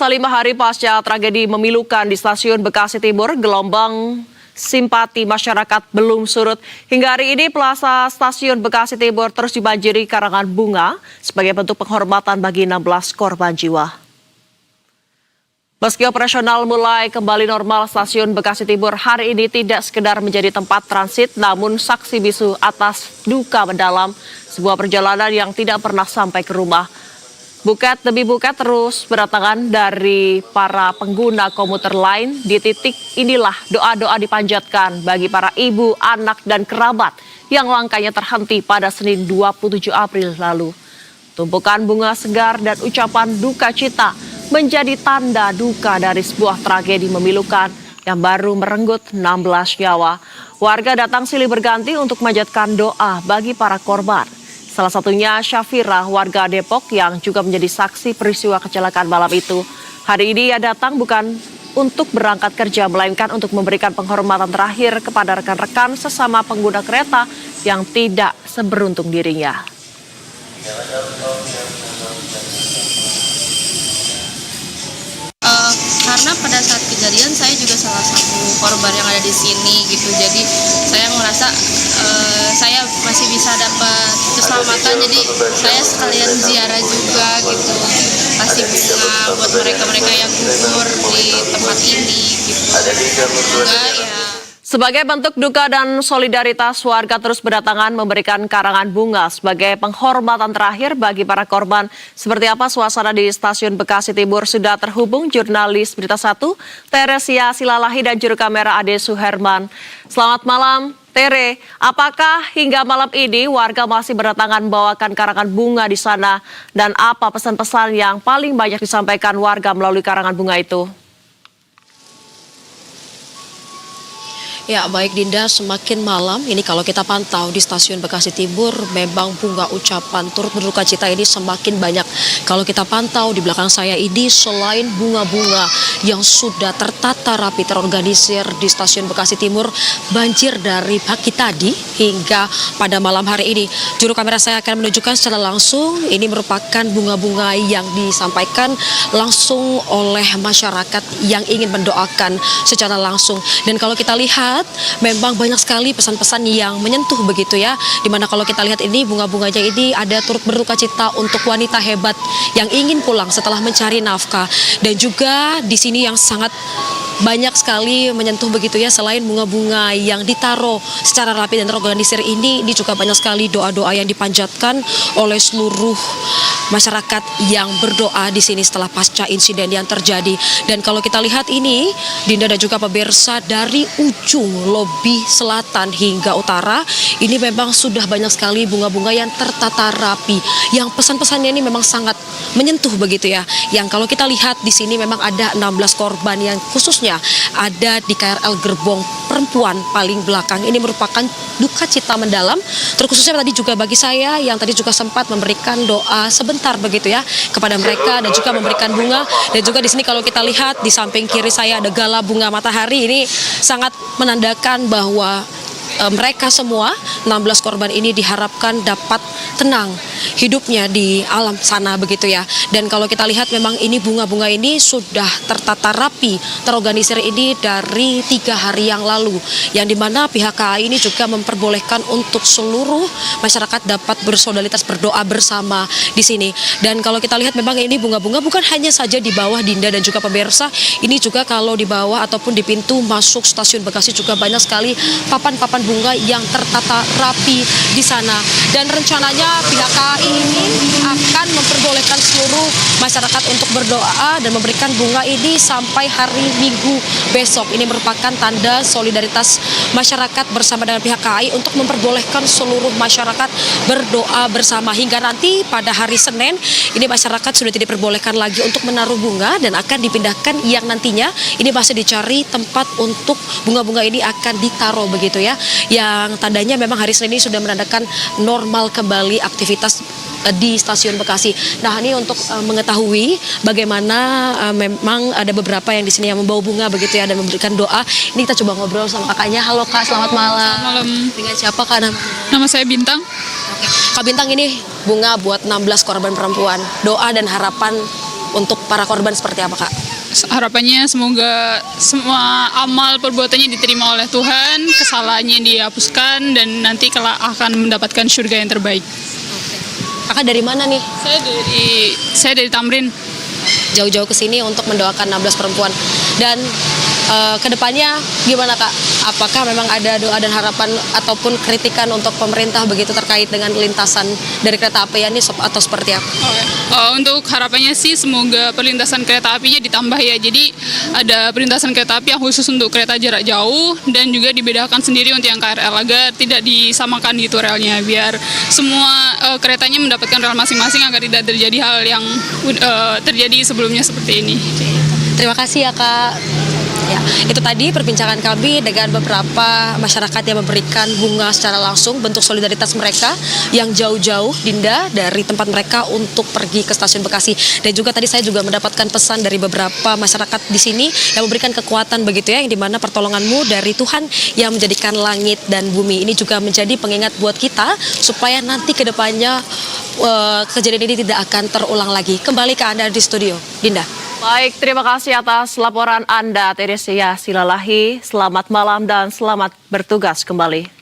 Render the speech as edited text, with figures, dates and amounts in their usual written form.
5 hari pasca tragedi memilukan di stasiun Bekasi Timur, gelombang simpati masyarakat belum surut. Hingga hari ini Plaza Stasiun Bekasi Timur terus dibanjiri karangan bunga sebagai bentuk penghormatan bagi 16 korban jiwa. Meski operasional mulai kembali normal, stasiun Bekasi Timur hari ini tidak sekedar menjadi tempat transit, namun saksi bisu atas duka mendalam sebuah perjalanan yang tidak pernah sampai ke rumah. Buket demi buket terus berdatangan dari para pengguna komuter lain. Di titik inilah doa-doa dipanjatkan bagi para ibu, anak, dan kerabat yang langkahnya terhenti pada Senin 27 April lalu. Tumpukan bunga segar dan ucapan duka cita menjadi tanda duka dari sebuah tragedi memilukan yang baru merenggut 16 nyawa. Warga datang silih berganti untuk memanjatkan doa bagi para korban. Salah satunya Syafira, warga Depok yang juga menjadi saksi peristiwa kecelakaan malam itu. Hari ini ia datang bukan untuk berangkat kerja, melainkan untuk memberikan penghormatan terakhir kepada rekan-rekan sesama pengguna kereta yang tidak seberuntung dirinya. Karena pada saat kejadian saya juga salah satu korban yang ada di sini gitu, jadi saya merasa saya masih bisa dapat keselamatan, jadi saya sekalian ziarah juga gitu, kasih bunga buat mereka-mereka yang gugur di tempat ini gitu. Semoga ya. Sebagai bentuk duka dan solidaritas, warga terus berdatangan memberikan karangan bunga sebagai penghormatan terakhir bagi para korban. Seperti apa suasana di stasiun Bekasi Timur? Sudah terhubung jurnalis Berita 1, Teresia Silalahi, dan juru kamera Ade Suherman. Selamat malam, Tere. Apakah hingga malam ini warga masih berdatangan membawakan karangan bunga di sana? Dan apa pesan-pesan yang paling banyak disampaikan warga melalui karangan bunga itu? Ya, baik Dinda, semakin malam ini kalau kita pantau di stasiun Bekasi Timur, memang bunga ucapan turut berduka cita ini semakin banyak. Kalau kita pantau di belakang saya ini, selain bunga-bunga yang sudah tertata rapi terorganisir di stasiun Bekasi Timur, banjir dari pagi tadi hingga pada malam hari ini. Juru kamera saya akan menunjukkan secara langsung, ini merupakan bunga-bunga yang disampaikan langsung oleh masyarakat yang ingin mendoakan secara langsung. Dan kalau kita lihat, memang banyak sekali pesan-pesan yang menyentuh begitu ya, dimana kalau kita lihat ini bunga-bunganya ini ada turut berduka cita untuk wanita hebat yang ingin pulang setelah mencari nafkah, dan juga di sini yang sangat banyak sekali menyentuh begitu ya, selain bunga-bunga yang ditaruh secara rapi dan terorganisir ini juga banyak sekali doa-doa yang dipanjatkan oleh seluruh masyarakat yang berdoa di sini setelah pasca insiden yang terjadi. Dan kalau kita lihat ini, Dinda dan juga pemirsa, dari ujung lobi selatan hingga utara, ini memang sudah banyak sekali bunga-bunga yang tertata rapi, yang pesan-pesannya ini memang sangat menyentuh begitu ya. Yang kalau kita lihat di sini memang ada 16 korban yang khususnya ada di KRL gerbong perempuan paling belakang. Ini merupakan duka cita mendalam, terkhususnya tadi juga bagi saya yang tadi juga sempat memberikan doa sebentar begitu ya kepada mereka, dan juga memberikan bunga. Dan juga di sini kalau kita lihat di samping kiri saya ada gala bunga matahari, ini sangat menandakan bahwa mereka semua 16 korban ini diharapkan dapat tenang hidupnya di alam sana begitu ya. Dan kalau kita lihat memang ini bunga-bunga ini sudah tertata rapi terorganisir ini dari 3 hari yang lalu, yang dimana pihak KAI ini juga memperbolehkan untuk seluruh masyarakat dapat bersolidaritas berdoa bersama di sini. Dan kalau kita lihat memang ini bunga-bunga bukan hanya saja di bawah Dinda dan juga pemirsa, ini juga kalau di bawah ataupun di pintu masuk stasiun Bekasi juga banyak sekali papan-papan bunga yang tertata rapi di sana. Dan rencananya pihak KAI ini akan memperbolehkan seluruh masyarakat untuk berdoa dan memberikan bunga ini sampai hari Minggu besok. Ini merupakan tanda solidaritas masyarakat bersama dengan pihak KAI untuk memperbolehkan seluruh masyarakat berdoa bersama. Hingga nanti pada hari Senin ini masyarakat sudah tidak diperbolehkan lagi untuk menaruh bunga, dan akan dipindahkan yang nantinya ini masih dicari tempat untuk bunga-bunga ini akan ditaruh begitu ya. Yang tandanya memang hari Senin ini sudah menandakan normal kembali aktivitas di stasiun Bekasi. Nah, ini untuk mengetahui bagaimana memang ada beberapa yang di sini yang membawa bunga begitu ya dan memberikan doa. Ini kita coba ngobrol sama kakaknya. Halo Kak, selamat malam. Selamat malam. Dengan siapa Kak namanya? Nama saya Bintang. Kak Bintang, ini bunga buat 16 korban perempuan. Doa dan harapan untuk para korban seperti apa, Kak? Harapannya semoga semua amal perbuatannya diterima oleh Tuhan, kesalahannya dihapuskan, dan nanti kelak akan mendapatkan surga yang terbaik. Kakak dari mana nih? Saya dari Tamrin. Jauh-jauh ke sini untuk mendoakan 16 perempuan. Dan kedepannya gimana, Kak? Apakah memang ada doa dan harapan ataupun kritikan untuk pemerintah begitu terkait dengan lintasan dari kereta api ini atau seperti apa? Untuk harapannya sih semoga perlintasan kereta apinya ditambah ya. Jadi ada perlintasan kereta api yang khusus untuk kereta jarak jauh dan juga dibedakan sendiri untuk yang KRL agar tidak disamakan gitu relnya, biar semua keretanya mendapatkan rel masing-masing agar tidak terjadi hal yang terjadi sebelumnya seperti ini. Terima kasih ya, Kak. Ya, itu tadi perbincangan kami dengan beberapa masyarakat yang memberikan bunga secara langsung, bentuk solidaritas mereka yang jauh-jauh, Dinda, dari tempat mereka untuk pergi ke stasiun Bekasi. Dan juga tadi saya juga mendapatkan pesan dari beberapa masyarakat di sini yang memberikan kekuatan begitu ya, yang dimana pertolonganmu dari Tuhan yang menjadikan langit dan bumi. Ini juga menjadi pengingat buat kita supaya nanti ke depannya kejadian ini tidak akan terulang lagi. Kembali ke Anda di studio, Dinda. Baik, terima kasih atas laporan Anda, Teresia Silalahi. Selamat malam dan selamat bertugas kembali.